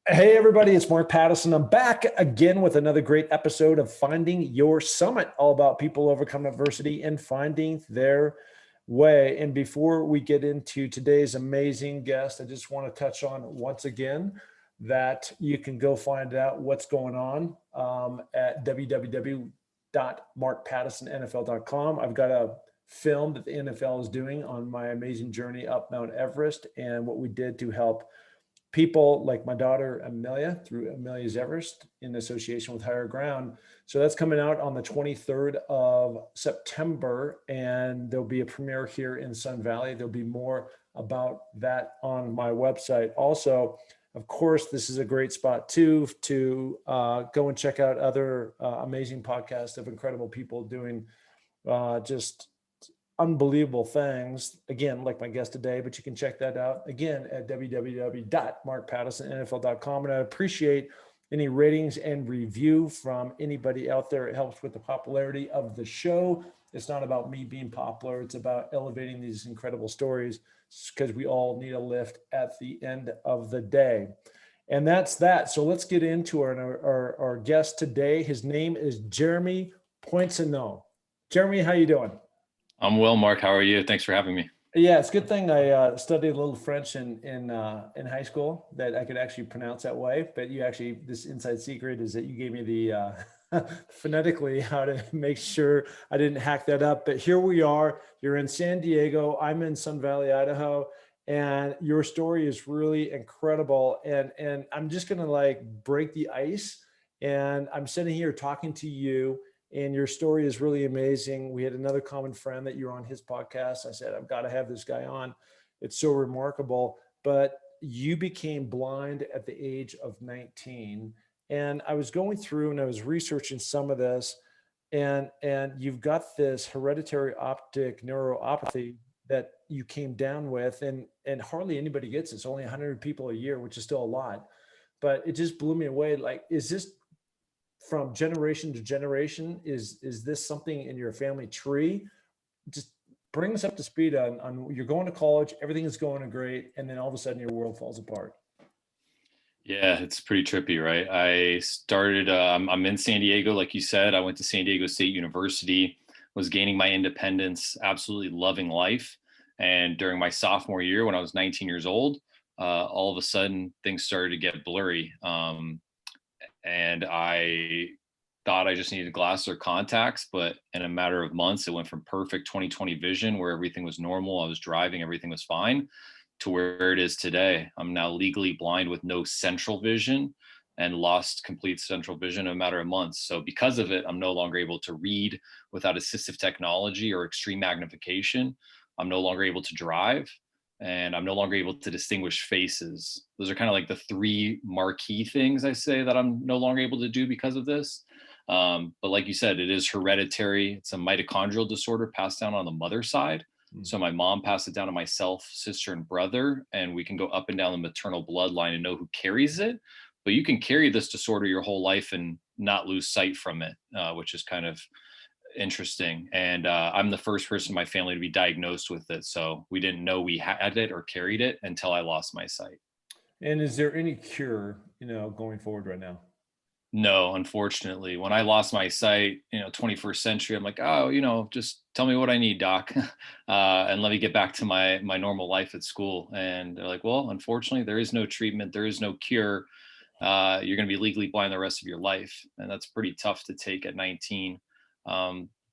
Hey, everybody, it's Mark Pattison. I'm back again with another great episode of Finding Your Summit, all about people overcoming adversity and finding their way. And before we get into today's amazing guest, I just want to touch on once again that you can go find out what's going on at www.markpattisonnfl.com. I've got a film that the NFL is doing on my amazing journey up Mount Everest and what we did to help people like my daughter Amelia through Amelia's Everest in association with Higher Ground. So that's coming out on the 23rd of September, and there'll be a premiere here in Sun Valley. There'll be more about that on my website. Also, of course, this is a great spot too to go and check out other amazing podcasts of incredible people doing just unbelievable things, again, like my guest today, but you can check that out again at www.markpattisonnfl.com. And I appreciate any ratings and review from anybody out there. It helps with the popularity of the show. It's not about me being popular. It's about elevating these incredible stories because we all need a lift at the end of the day. And that's that. So let's get into our guest today. His name is Jeremy Poincenot. Jeremy, how you doing? I'm well, Mark. How are you? Thanks for having me. Yeah, it's a good thing I studied a little French in high school that I could actually pronounce that way. But this inside secret is that you gave me the phonetically how to make sure I didn't hack that up. But here we are. You're in San Diego. I'm in Sun Valley, Idaho, and your story is really incredible. And I'm just gonna like break the ice. And I'm sitting here talking to you. And your story is really amazing. We had another common friend that you're on his podcast. I said, I've got to have this guy on. It's so remarkable. But you became blind at the age of 19. And I was going through and I was researching some of this. And you've got this hereditary optic neuropathy that you came down with. And hardly anybody gets it. It's only 100 people a year, which is still a lot. But it just blew me away. Like, is this from generation to generation? Is this something in your family tree? Just bring us up to speed on you're going to college, everything is going great, and then all of a sudden your world falls apart. Yeah, it's pretty trippy, right? I started, I'm in San Diego, like you said. I went to San Diego State University, was gaining my independence, absolutely loving life. And during my sophomore year, when I was 19 years old, all of a sudden things started to get blurry. And I thought I just needed glasses or contacts, but in a matter of months, it went from perfect 20/20 vision where everything was normal. I was driving, everything was fine, to where it is today. I'm now legally blind with no central vision and lost complete central vision in a matter of months. So because of it, I'm no longer able to read without assistive technology or extreme magnification. I'm no longer able to drive, and I'm no longer able to distinguish faces. Those are kind of like the three marquee things I say that I'm no longer able to do because of this. But like you said, it is hereditary. It's a mitochondrial disorder passed down on the mother side. So my mom passed it down to myself, sister, and brother, and we can go up and down the maternal bloodline and know who carries it. But you can carry this disorder your whole life and not lose sight from it, which is kind of interesting. And I'm the first person in my family to be diagnosed with it. So we didn't know we had it or carried it until I lost my sight. And is there any cure, going forward right now? No, unfortunately. When I lost my sight, 21st century, I'm like, oh, just tell me what I need, doc, and let me get back to my normal life at school. And they're like, well, unfortunately, there is no treatment, there is no cure. You're going to be legally blind the rest of your life, and that's pretty tough to take at 19.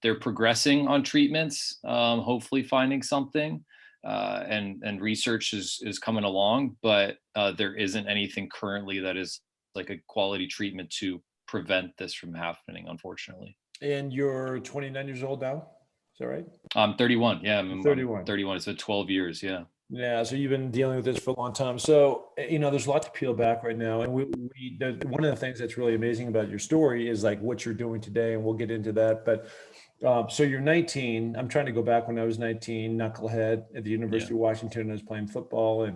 They're progressing on treatments, hopefully finding something, and research is coming along, but there isn't anything currently that is like a quality treatment to prevent this from happening, unfortunately. And you're 29 years old now, is that right? I'm 31. Yeah, I'm 31. 31. It's been 12 years. Yeah. Yeah, so you've been dealing with this for a long time. So, there's a lot to peel back right now. And one of the things that's really amazing about your story is like what you're doing today, and we'll get into that. But so you're 19. I'm trying to go back when I was 19, knucklehead at the University of Washington. I was playing football,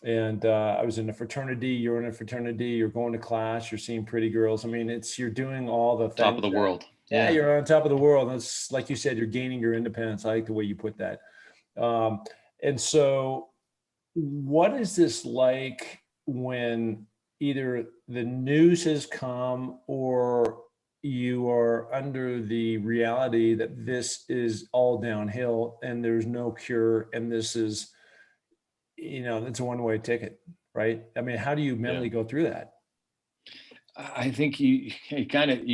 and I was in a fraternity. You're in a fraternity. You're going to class. You're seeing pretty girls. I mean, you're doing all the things. Top of the world. Yeah, you're on top of the world. That's like you said. You're gaining your independence. I like the way you put that. And so, what is this like when either the news has come or you are under the reality that this is all downhill and there's no cure and this is, it's a one-way ticket, right? I mean, how do you Yeah. mentally go through that? I think you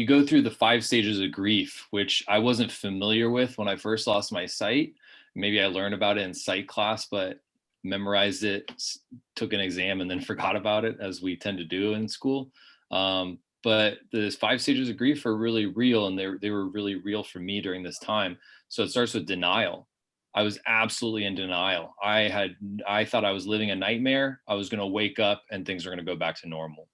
go through the 5 stages of grief, which I wasn't familiar with when I first lost my sight. Maybe I learned about it in psych class, but memorized it, took an exam, and then forgot about it, as we tend to do in school. But the 5 stages of grief are really real, and they were really real for me during this time. So it starts with denial. I was absolutely in denial. I thought I was living a nightmare. I was going to wake up and things are going to go back to normal.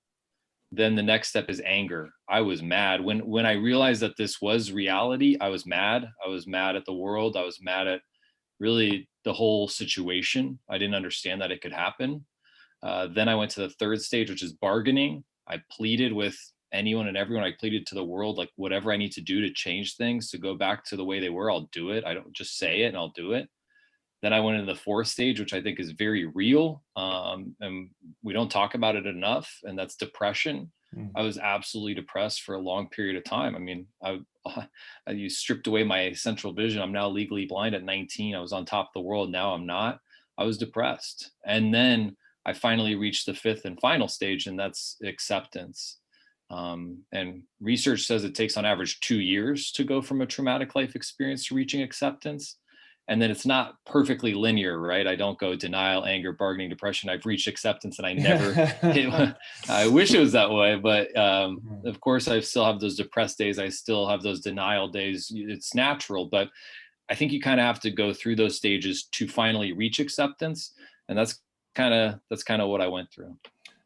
Then the next step is anger. I was mad when I realized that this was reality. I was mad. I was mad at the world. I was mad at really the whole situation. I didn't understand that it could happen. Then I went to the third stage, which is bargaining. I pleaded with anyone and everyone. I pleaded to the world, like, whatever I need to do to change things, to go back to the way they were, I'll do it. I don't just say it and I'll do it. Then I went into the fourth stage, which I think is very real. And we don't talk about it enough, and that's depression. Mm. I was absolutely depressed for a long period of time. I mean, you stripped away my central vision. I'm now legally blind at 19. I was on top of the world. Now I'm not. I was depressed. And then I finally reached the fifth and final stage, and that's acceptance. And research says it takes on average 2 years to go from a traumatic life experience to reaching acceptance. And then it's not perfectly linear, right? I don't go denial, anger, bargaining, depression. I've reached acceptance and I never hit. I wish it was that way, but of course I still have those depressed days. I still have those denial days. It's natural, but I think you kind of have to go through those stages to finally reach acceptance. And that's kind of what I went through.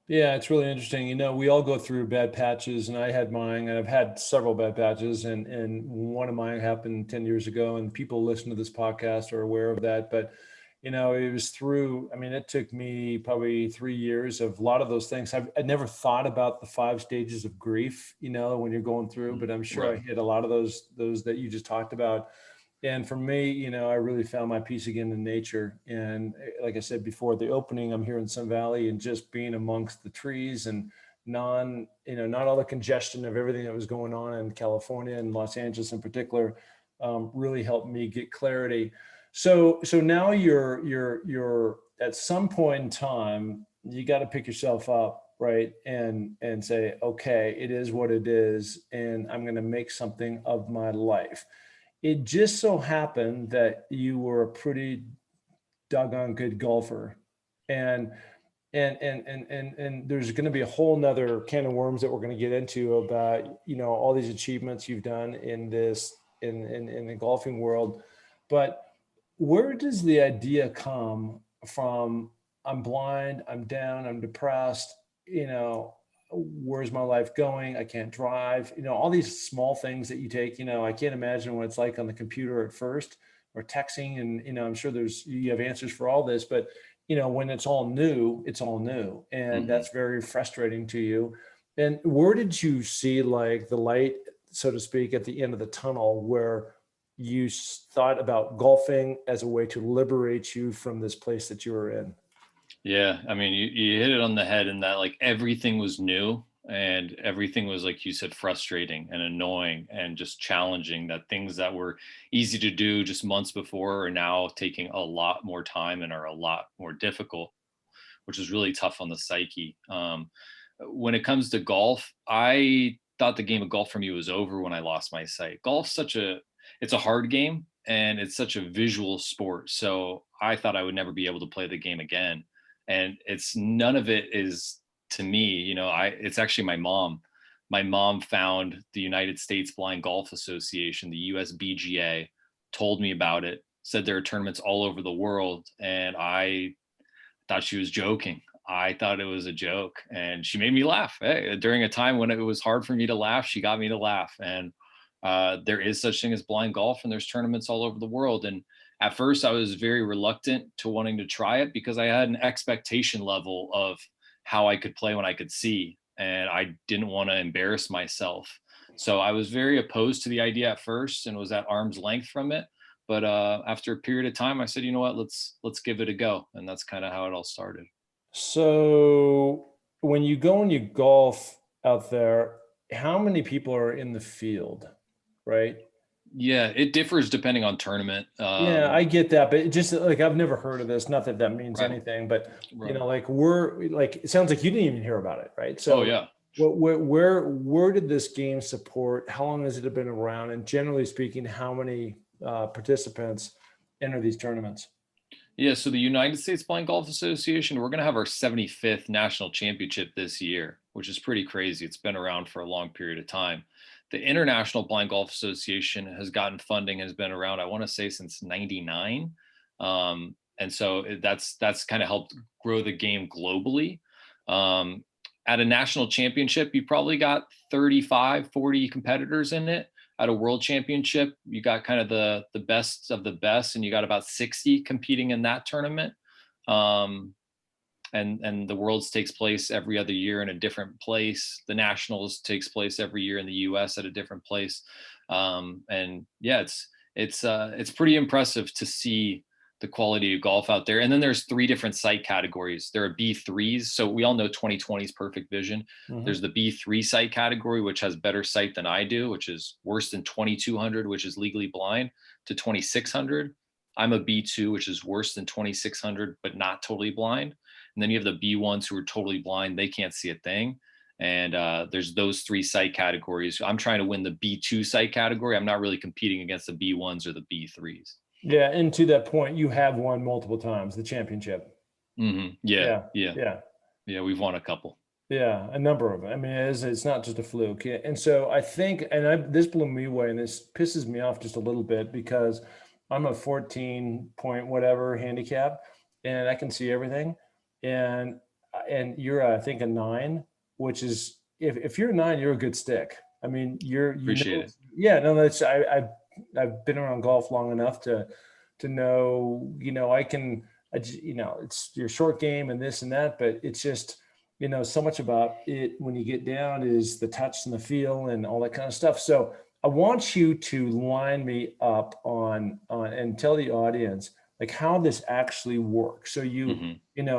Yeah, it's really interesting. We all go through bad patches, and I had mine, and I've had several bad patches, and one of mine happened 10 years ago, and people listen to this podcast are aware of that. But, it was through, I mean, it took me probably 3 years of a lot of those things. I'd never thought about the 5 stages of grief, when you're going through, but I'm sure I Right. hit a lot of those that you just talked about. And for me, I really found my peace again in nature. And like I said before, the opening, I'm here in Sun Valley, and just being amongst the trees and not all the congestion of everything that was going on in California and Los Angeles in particular, really helped me get clarity. So now you're at some point in time, you got to pick yourself up, right? And say, okay, it is what it is, and I'm going to make something of my life. It just so happened that you were a pretty doggone good golfer. And and there's going to be a whole nother can of worms that we're going to get into about, all these achievements you've done in this in the golfing world. But where does the idea come from? I'm blind, I'm down, I'm depressed, where's my life going? I can't drive, all these small things that you take, I can't imagine what it's like on the computer at first, or texting. And, I'm sure you have answers for all this, but, when it's all new, it's all new. And Mhm. that's very frustrating to you. And where did you see like the light, so to speak, at the end of the tunnel, where you thought about golfing as a way to liberate you from this place that you were in? Yeah, I mean, you hit it on the head in that, like, everything was new and everything was, like you said, frustrating and annoying and just challenging. That things that were easy to do just months before are now taking a lot more time and are a lot more difficult, which is really tough on the psyche. When it comes to golf, I thought the game of golf for me was over when I lost my sight. It's a hard game and it's such a visual sport. So I thought I would never be able to play the game again. And it's none of it is to me, it's actually my mom. My mom found the United States Blind Golf Association, the USBGA, told me about it, said there are tournaments all over the world, and I thought she was joking. I thought it was a joke, and she made me laugh. Hey, during a time when it was hard for me to laugh, she got me to laugh. And there is such thing as blind golf, and there's tournaments all over the world. And at first, I was very reluctant to wanting to try it because I had an expectation level of how I could play when I could see, and I didn't want to embarrass myself. So I was very opposed to the idea at first and was at arm's length from it. But after a period of time, I said, you know what, let's give it a go, and that's kind of how it all started. So when you go and you golf out there, how many people are in the field, right? Yeah, it differs depending on tournament. Yeah, I get that, but it just like I've never heard of this. Not that that means Right, anything, but right. like we're like it sounds like you didn't even hear about it, right? Oh So, yeah. where did this game support? How long has it been around? And generally speaking, how many participants enter these tournaments? Yeah, so the United States Blind Golf Association, we're going to have our 75th national championship this year, which is pretty crazy. It's been around for a long period of time. The International Blind Golf Association has gotten funding, has been around, I want to say, since '99. And so that's kind of helped grow the game globally. Um, at a national championship, you probably got 35, 40 competitors in it. At a world championship, you got kind of the best of the best, and you got about 60 competing in that tournament. Um, and the worlds takes place every other year in a different place. The nationals takes place every year in the U.S. at a different place. And yeah, it's pretty impressive to see the quality of golf out there. And then there's three different sight categories. There are B3s. So we all know 20/20's perfect vision. Mhm. There's the B3 sight category, which has better sight than I do, which is worse than 2200, which is legally blind, to 2600. I'm a B2, which is worse than 2600, but not totally blind. And then you have the B1s who are totally blind. They can't see a thing. And there's those three sight categories. I'm trying to win the B2 sight category. I'm not really competing against the B1s or the B3s. Yeah, and to that point, you have won multiple times the championship. Yeah, Yeah, yeah, yeah. yeah. We've won a couple. Yeah, a number of them. I mean, it's not just a fluke. Yeah, and so I think, this blew me away, and this pisses me off just a little bit because I'm a 14 point whatever handicap, and I can see everything, and you're I think a 9, which is if you're a 9, you're a good stick. I mean, Appreciate it. yeah, no, that's I've been around golf long enough to know, it's your short game and this and that, but it's just so much about it when you get down is the touch and the feel and all that kind of stuff. So I want you to line me up on and tell the audience like how this actually works. So Hmm.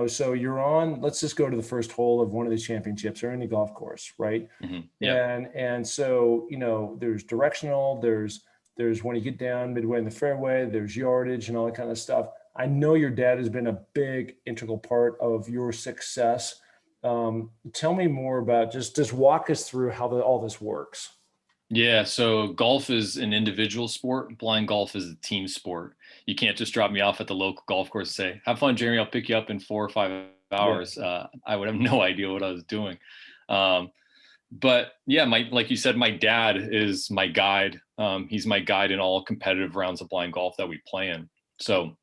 so you're on, let's just go to the first hole of one of these championships or any golf course, right? Yeah. And so, there's directional, there's when you get down midway in the fairway, there's yardage and all that kind of stuff. I know your dad has been a big integral part of your success. Tell me more about just walk us through how all this works. Yeah, so golf is an individual sport. Blind golf is a team sport. You can't just drop me off at the local golf course and say, "Have fun, Jeremy. I'll pick you up in 4 or 5 hours." I would have no idea what I was doing. Um, but yeah, like you said, my dad is my guide. He's my guide in all competitive rounds of blind golf that we play in. So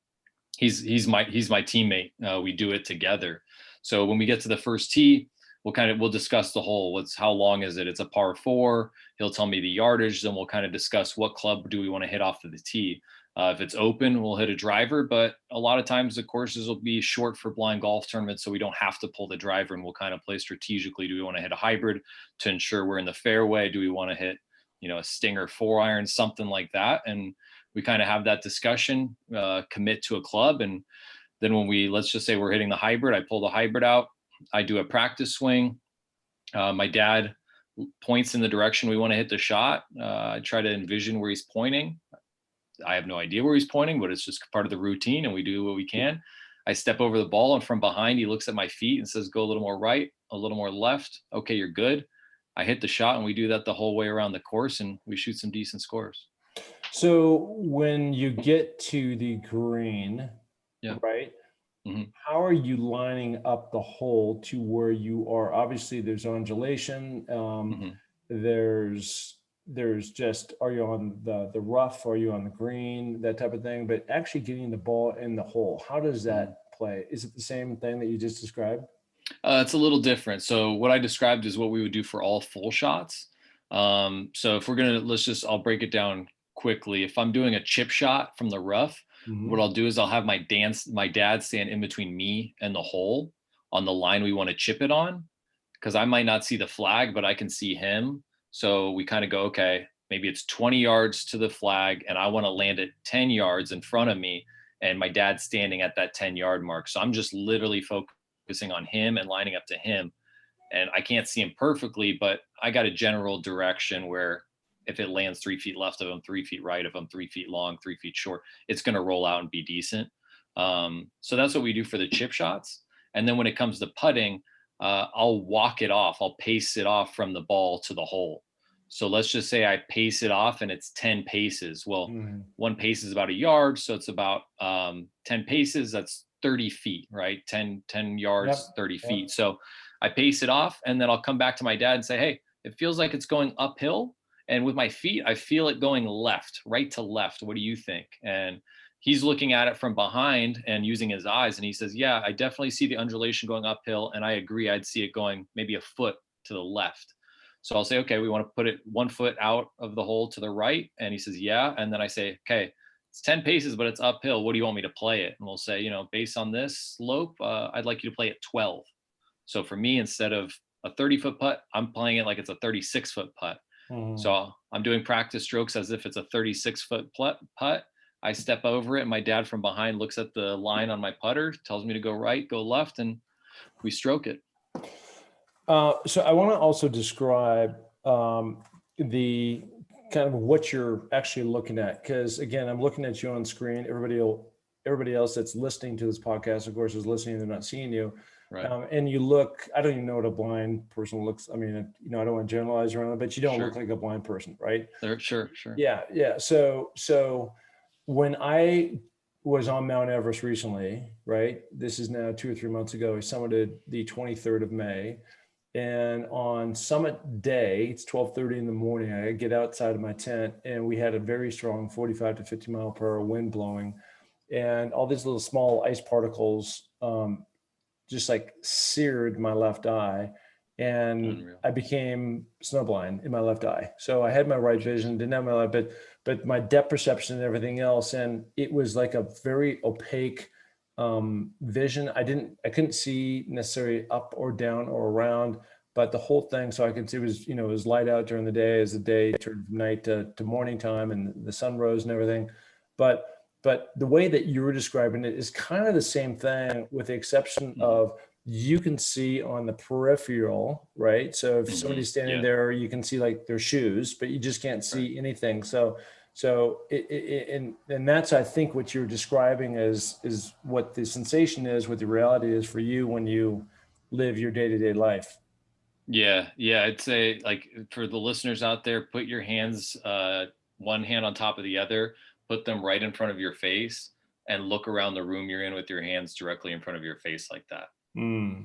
he's my teammate. We do it together. So when we get to the first tee, we'll discuss the hole. How long is it? It's a par 4. He'll tell me the yardage. Then we'll kind of discuss what club do we want to hit off of the tee. If it's open, we'll hit a driver. But a lot of times the courses will be short for blind golf tournaments, so we don't have to pull the driver, and we'll kind of play strategically. Do we want to hit a hybrid to ensure we're in the fairway? Do we want to hit a stinger 4-iron, something like that? And we kind of have that discussion, commit to a club, and then when let's just say we're hitting the hybrid, I pull the hybrid out. I do a practice swing. My dad points in the direction we want to hit the shot. I try to envision where he's pointing. I have no idea where he's pointing, but it's just part of the routine, and we do what we can. I step over the ball, and from behind, he looks at my feet and says, "Go a little more right, a little more left." Okay, you're good. I hit the shot, and we do that the whole way around the course, and we shoot some decent scores. So when you get to the green, Yeah. right? Hmm. How are you lining up the hole to where you are? Obviously, there's undulation. Hmm. There's just, are you on the rough? Are you on the green? That type of thing. But actually getting the ball in the hole, how does that play? Is it the same thing that you just described? It's a little different. So what I described is what we would do for all full shots. So if we're gonna, I'll break it down quickly. If I'm doing a chip shot from the rough, what Mhm. I'll do is I'll have my dad stand in between me and the hole on the line we want to chip it on, because I might not see the flag, but I can see him. So we kind of go, okay, maybe it's 20 yards to the flag, and I want to land it 10 yards in front of me, and my dad's standing at that 10-yard mark. So I'm just literally focusing on him and lining up to him. and I can't see him perfectly, but I got a general direction where if it lands 3 feet left of him, 3 feet right of him, 3 feet long, 3 feet short, it's going to roll out and be decent. So that's what we do for the chip shots. And then when it comes to putting, I'll walk it off. I'll pace it off from the ball to the hole. So let's just say I pace it off and it's 10 paces. Well, Mm. one pace is about a yard. So it's about 10 paces. That's 30 feet, right? 10 yards, Yep. 30 Yep. feet. So I pace it off and then I'll come back to my dad and say, hey, it feels like it's going uphill. And with my feet, I feel it going left, right to left. What do you think? And he's looking at it from behind and using his eyes. And he says, yeah, I definitely see the undulation going uphill. And I agree. I'd see it going maybe a foot to the left. So I'll say, okay, we want to put it 1 foot out of the hole to the right. And he says, yeah. And then I say, okay, it's 10 paces, but it's uphill. What do you want me to play it? And we'll say, based on this slope, I'd like you to play it 12. So for me, instead of a 30-foot putt, I'm playing it like it's a 36-foot putt. Mm. So I'm doing practice strokes as if it's a 36-foot putt. I step over it, and my dad from behind looks at the line on my putter, tells me to go right, go left, and we stroke it. So I want to also describe the kind of what you're actually looking at, because again, I'm looking at you on screen. Everybody else that's listening to this podcast, of course, is listening. They're not seeing you. Right. And you look, I don't even know what a blind person looks. I mean, I don't want to generalize around it, but you don't Sure. look like a blind person, right? Sure. Yeah. So when I was on Mount Everest recently, right? This is now 2 or 3 months ago. I summited the 23rd of May. And on summit day, it's 12:30 in the morning. I get outside of my tent and we had a very strong 45 to 50 mile per hour wind blowing. And all these little small ice particles just like seared my left eye. And Unreal. I became snowblind in my left eye. So I had my right vision, didn't have my left, but my depth perception and everything else. And it was like a very opaque vision. I couldn't see necessarily up or down or around, but the whole thing. So I could see it was light out during the day as the day turned from night to morning time and the sun rose and everything. But the way that you were describing it is kind of the same thing, with the exception of you can see on the peripheral, right? So if somebody's standing there, you can see like their shoes, but you just can't see anything. So and that's, I think, what you're describing is what the sensation is, what the reality is for you when you live your day-to-day life. Yeah. I'd say, like, for the listeners out there, put your hands, one hand on top of the other, put them right in front of your face, and look around the room you're in with your hands directly in front of your face like that.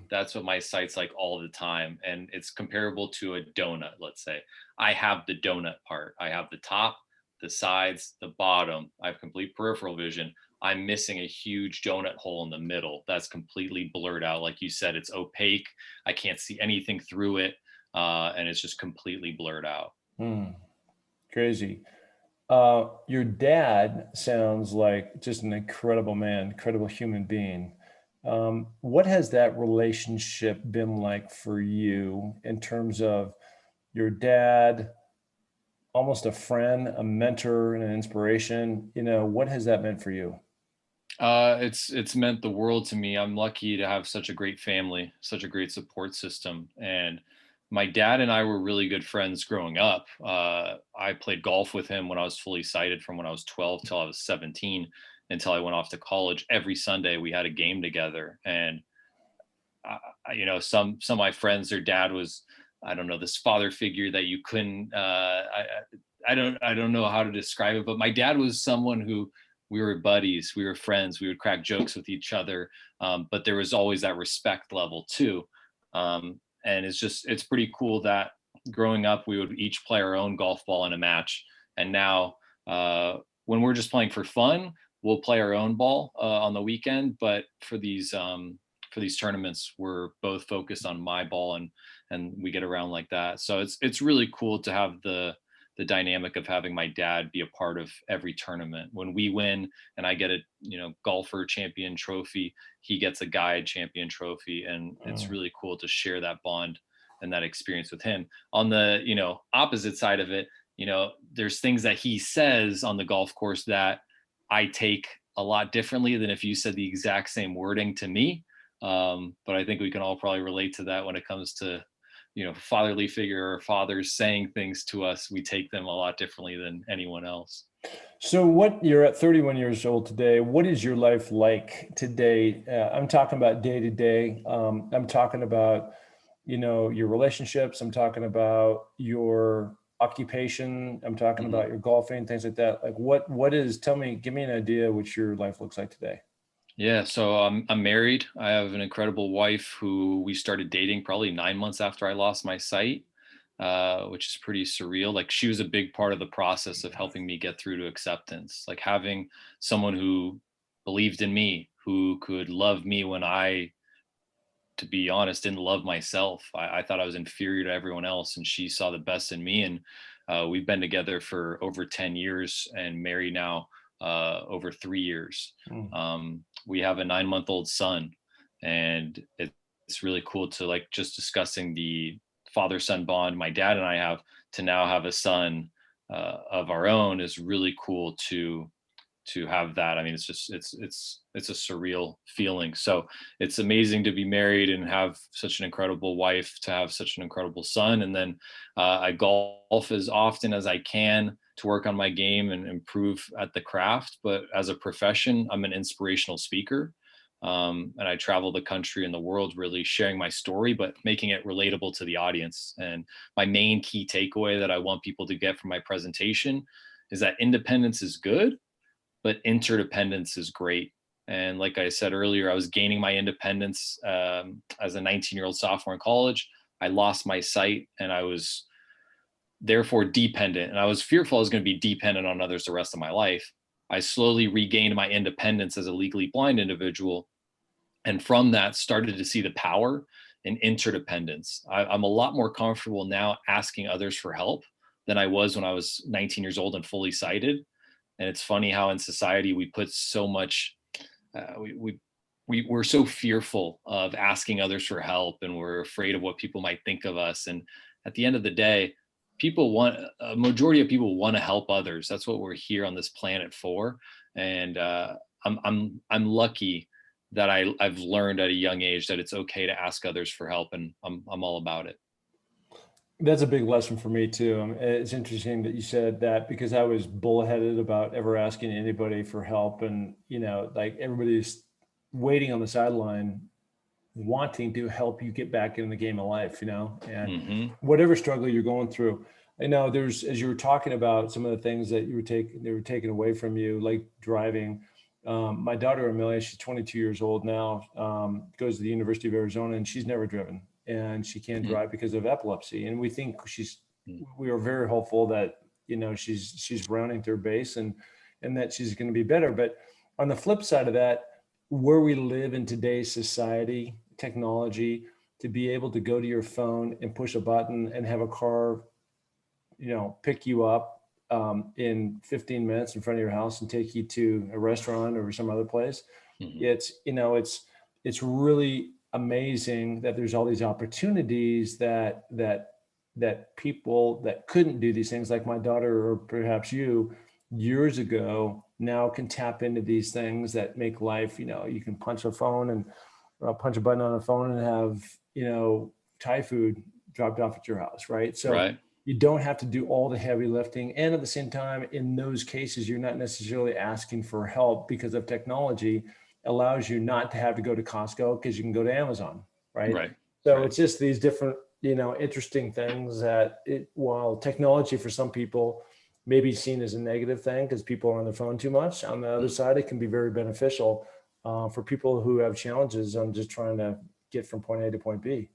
That's what my sight's like all the time. And it's comparable to a donut. Let's say I have the donut part. I have the top, the sides, the bottom. I have complete peripheral vision. I'm missing a huge donut hole in the middle. That's completely blurred out. Like you said, it's opaque. I can't see anything through it. And it's just completely blurred out. Crazy. Your dad sounds like just an incredible man, incredible human being. What has that relationship been like for you in terms of your dad, almost a friend, a mentor, and an inspiration? What has that meant for you? It's meant the world to me. I'm lucky to have such a great family, such a great support system. And my dad and I were really good friends growing up. I played golf with him when I was fully sighted from when I was 12 till I was 17, until I went off to college. Every Sunday we had a game together. And some of my friends, their dad was, I don't know, this father figure that you couldn't. I don't know how to describe it, but my dad was someone who, we were buddies, we were friends, we would crack jokes with each other, but there was always that respect level too. And it's pretty cool that growing up we would each play our own golf ball in a match. And now when we're just playing for fun, we'll play our own ball on the weekend. But for these tournaments, we're both focused on my ball, and we get around like that. So it's really cool to have the dynamic of having my dad be a part of every tournament. When we win and I get a golfer champion trophy, he gets a guide champion trophy, and it's really cool to share that bond and that experience with him. On the opposite side of it, there's things that he says on the golf course that I take a lot differently than if you said the exact same wording to me. But I think we can all probably relate to that when it comes to fatherly figure or fathers saying things to us, we take them a lot differently than anyone else. So you're at 31 years old today. What is your life like today? I'm talking about day to day. I'm talking about, your relationships. I'm talking about your occupation. I'm talking Mhm. about your golfing, things like that. Like give me an idea what your life looks like today. Yeah, so I'm married. I have an incredible wife who we started dating probably 9 months after I lost my sight, which is pretty surreal. Like she was a big part of the process of helping me get through to acceptance. Like having someone who believed in me, who could love me when I, to be honest, didn't love myself. I thought I was inferior to everyone else, and she saw the best in me. And we've been together for over 10 years and married now over 3 years. Mm. We have a 9-month-old son, and it's really cool to like just discussing the father son bond my dad and I have, to now have a son of our own, is really cool to have that. I mean, it's a surreal feeling. So it's amazing to be married and have such an incredible wife, to have such an incredible son. And then I golf as often as I can to work on my game and improve at the craft. But as a profession, I'm an inspirational speaker. And I travel the country and the world really sharing my story, but making it relatable to the audience. And my main key takeaway that I want people to get from my presentation is that independence is good, but interdependence is great. And like I said earlier, I was gaining my independence as a 19-year-old sophomore in college. I lost my sight and I was therefore dependent. And I was fearful I was going to be dependent on others the rest of my life. I slowly regained my independence as a legally blind individual. And from that, started to see the power in interdependence. I'm a lot more comfortable now asking others for help than I was when I was 19 years old and fully sighted. And it's funny how in society we put so much, we're so fearful of asking others for help, and we're afraid of what people might think of us. And at the end of the day, a majority of people want to help others. That's what we're here on this planet for. And I'm lucky that I've learned at a young age that it's okay to ask others for help, and I'm all about it. That's a big lesson for me too. It's interesting that you said that because I was bullheaded about ever asking anybody for help, and like everybody's waiting on the sideline, wanting to help you get back in the game of life, and Hmm. whatever struggle you're going through. I know as you were talking about some of the things that they were taken away from you, like driving. My daughter Amelia, she's 22 years old now, goes to the University of Arizona, and she's never driven, and she can't drive because of epilepsy. And we are very hopeful that she's rounding third base, and that she's going to be better. But on the flip side of that, where we live in today's society, technology, to be able to go to your phone and push a button and have a car, pick you up in 15 minutes in front of your house and take you to a restaurant or some other place. Hmm. It's really amazing that there's all these opportunities that people that couldn't do these things, like my daughter or perhaps you years ago, now can tap into these things that make life. You can punch a button on a phone and have Thai food dropped off at your house, right? So Right. you don't have to do all the heavy lifting. And at the same time, in those cases, you're not necessarily asking for help, because of technology allows you not to have to go to Costco, because you can go to Amazon, right? Right. So Right. it's just these different, interesting things that while technology for some people may be seen as a negative thing because people are on their phone too much, on the other Mm. side, it can be very beneficial for people who have challenges on just trying to get from point A to point B.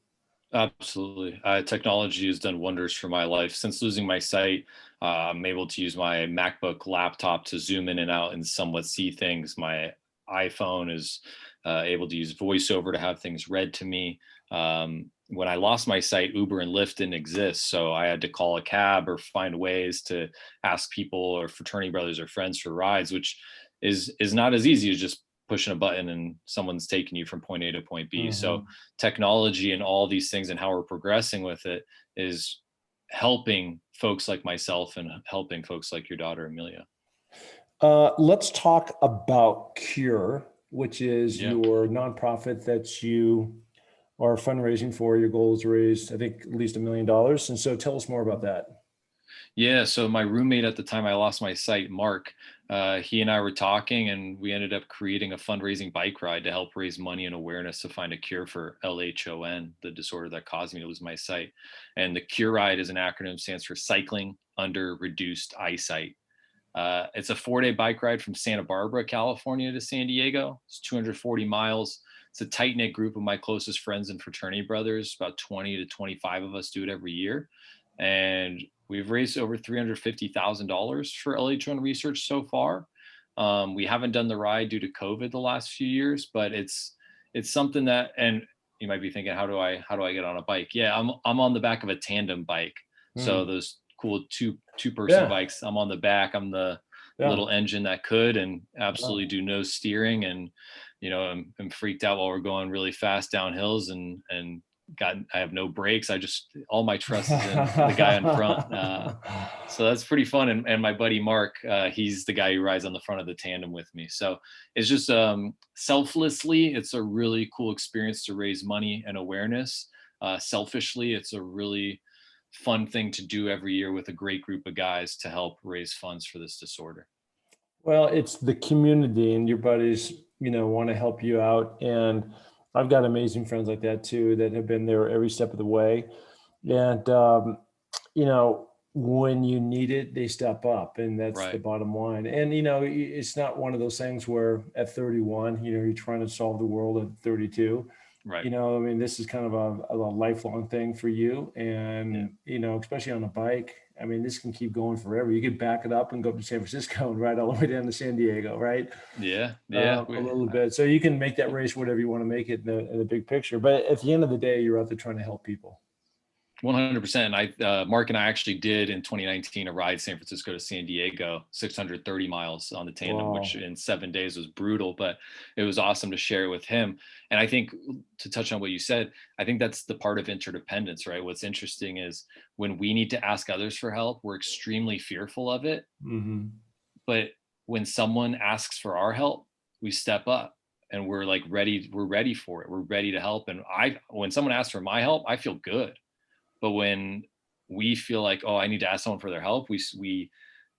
Absolutely. Technology has done wonders for my life. Since losing my sight, I'm able to use my MacBook laptop to zoom in and out and somewhat see things. My iPhone is able to use VoiceOver to have things read to me. When I lost my sight, Uber and Lyft didn't exist. So I had to call a cab or find ways to ask people or fraternity brothers or friends for rides, which is not as easy as just pushing a button and someone's taking you from point A to point B. So Mhm. technology and all these things and how we're progressing with it is helping folks like myself and helping folks like your daughter Amelia. Let's talk about Cure, which is Yeah. your nonprofit that you are fundraising for. Your goal is to raise, I think, at least $1 million. And so tell us more about that. Yeah, so my roommate at the time I lost my sight, Mark, he and I were talking, and we ended up creating a fundraising bike ride to help raise money and awareness to find a cure for LHON, the disorder that caused me to lose my sight. And the Cure Ride is an acronym, stands for Cycling Under Reduced Eyesight. It's a 4-day bike ride from Santa Barbara, California to San Diego. It's 240 miles. It's a tight knit group of my closest friends and fraternity brothers. About 20 to 25 of us do it every year. And we've raised over $350,000 for LH1 research so far. We haven't done the ride due to COVID the last few years, but it's something that, and you might be thinking, how do I get on a bike? Yeah, I'm on the back of a tandem bike. So those cool two-person bikes, I'm on the back. I'm the little engine that could, and absolutely do no steering. And, I'm freaked out while we're going really fast down hills, and I have no brakes. All my trust is in the guy in front. So that's pretty fun. And my buddy, Mark, he's the guy who rides on the front of the tandem with me. So it's just selflessly, it's a really cool experience to raise money and awareness. Selfishly, it's a really fun thing to do every year with a great group of guys to help raise funds for this disorder. Well, it's the community, and your buddies, want to help you out. And I've got amazing friends like that too, that have been there every step of the way. And, when you need it, they step up, and that's the bottom line. And, it's not one of those things where at 31, you're trying to solve the world at 32. Right. This is kind of a lifelong thing for you. And, especially on a bike, this can keep going forever. You could back it up and go up to San Francisco and ride all the way down to San Diego, right? Yeah. A little bit. So you can make that race whatever you want to make it in the big picture. But at the end of the day, you're out there trying to help people. 100%. Mark and I actually did in 2019 a ride San Francisco to San Diego, 630 miles on the tandem, which in 7 days was brutal, but it was awesome to share it with him. And I think, to touch on what you said, I think that's the part of interdependence, right? What's interesting is when we need to ask others for help, we're extremely fearful of it. Mm-hmm. But when someone asks for our help, we step up and we're like ready. We're ready for it. We're ready to help. And when someone asks for my help, I feel good. But when we feel like, oh, I need to ask someone for their help, we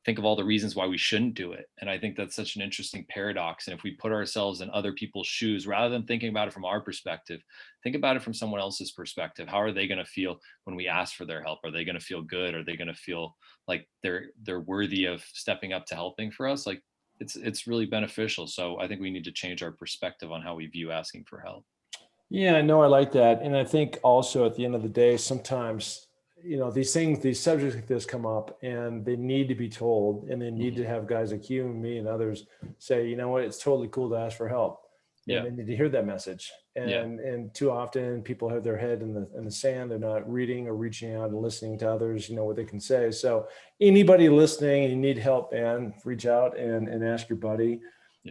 think of all the reasons why we shouldn't do it. And I think that's such an interesting paradox. And if we put ourselves in other people's shoes, rather than thinking about it from our perspective, think about it from someone else's perspective. How are they going to feel when we ask for their help? Are they going to feel good? Are they going to feel like they're worthy of stepping up to helping for us? Like it's really beneficial. So I think we need to change our perspective on how we view asking for help. Yeah, no, I like that. And I think also at the end of the day, sometimes, these subjects like this come up, and they need to be told, and they need to have guys like you and me and others say, you know what, it's totally cool to ask for help. And they need to hear that message. And too often people have their head in the sand. They're not reading or reaching out and listening to others, what they can say. So anybody listening, you need help, man, reach out and ask your buddy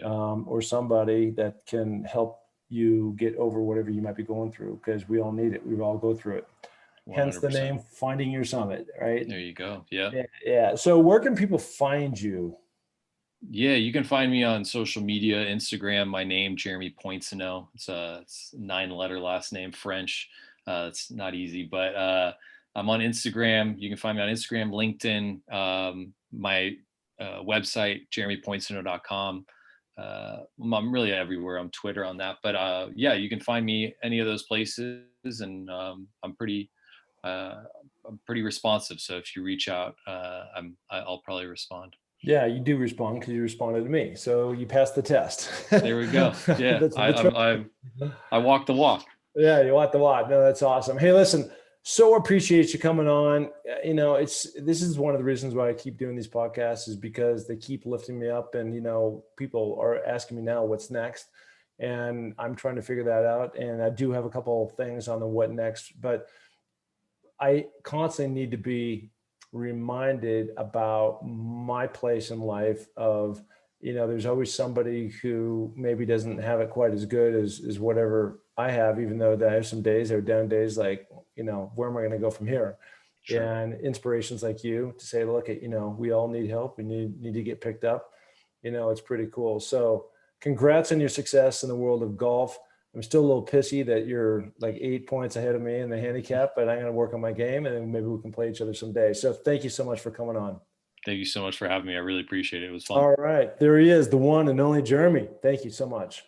or somebody that can help you get over whatever you might be going through, because we all need it. We all go through it. 100%. Hence the name Finding Your Summit, right? There you go. Yeah. Yeah. So where can people find you? Yeah, you can find me on social media, Instagram, my name, Jeremy Poincenot. It's a 9-letter last name, French. It's not easy, but I'm on Instagram. You can find me on Instagram, LinkedIn, my website, jeremypoincenot.com. I'm really everywhere. I'm Twitter on that, but you can find me any of those places, and I'm pretty responsive. So if you reach out, I'll probably respond. Yeah, you do respond because you responded to me, so you passed the test. There we go. Yeah, I walk the walk. Yeah, you walk the walk. No, that's awesome. Hey, listen. So appreciate you coming on. This is one of the reasons why I keep doing these podcasts, is because they keep lifting me up, and, people are asking me now what's next, and I'm trying to figure that out. And I do have a couple of things on the what next, but I constantly need to be reminded about my place in life of, there's always somebody who maybe doesn't have it quite as good as whatever I have, even though I have some days, there are down days, like, where am I going to go from here? Sure. And inspirations like you to say, look, we all need help. We need to get picked up. It's pretty cool. So congrats on your success in the world of golf. I'm still a little pissy that you're like 8 points ahead of me in the handicap, but I'm going to work on my game, and then maybe we can play each other someday. So thank you so much for coming on. Thank you so much for having me. I really appreciate it. It was fun. All right. There he is, the one and only Jeremy. Thank you so much.